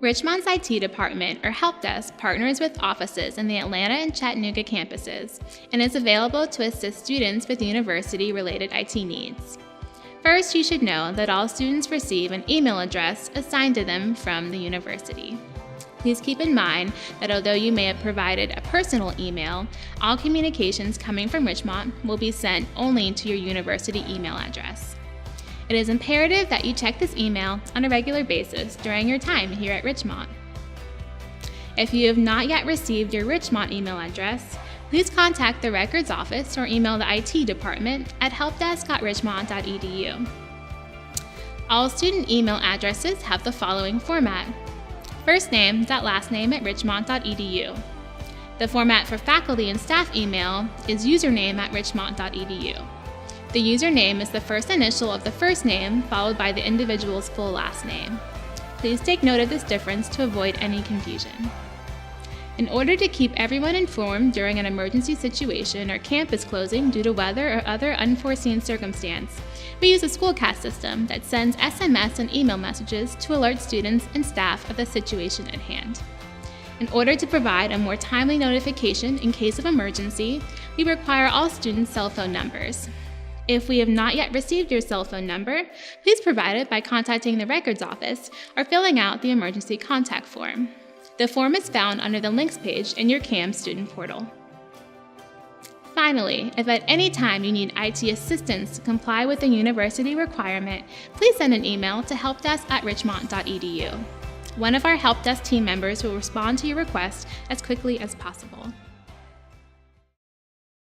Richmont's IT department, or help desk, partners with offices in the Atlanta and Chattanooga campuses and is available to assist students with university-related IT needs. First, you should know that all students receive an email address assigned to them from the university. Please keep in mind that although you may have provided a personal email, all communications coming from Richmont will be sent only to your university email address. It is imperative that you check this email on a regular basis during your time here at Richmont. If you have not yet received your Richmont email address, please contact the records office or email the IT department at helpdesk@richmont.edu. All student email addresses have the following format: firstname.lastname@richmont.edu. The format for faculty and staff email is username@richmont.edu. The username is the first initial of the first name followed by the individual's full last name. Please take note of this difference to avoid any confusion. In order to keep everyone informed during an emergency situation or campus closing due to weather or other unforeseen circumstance, we use a schoolcast system that sends SMS and email messages to alert students and staff of the situation at hand. In order to provide a more timely notification in case of emergency, we require all students' cell phone numbers. If we have not yet received your cell phone number, please provide it by contacting the records office or filling out the emergency contact form. The form is found under the links page in your CAM student portal. Finally, if at any time you need IT assistance to comply with the university requirement, please send an email to helpdesk@richmont.edu. One of our help desk team members will respond to your request as quickly as possible.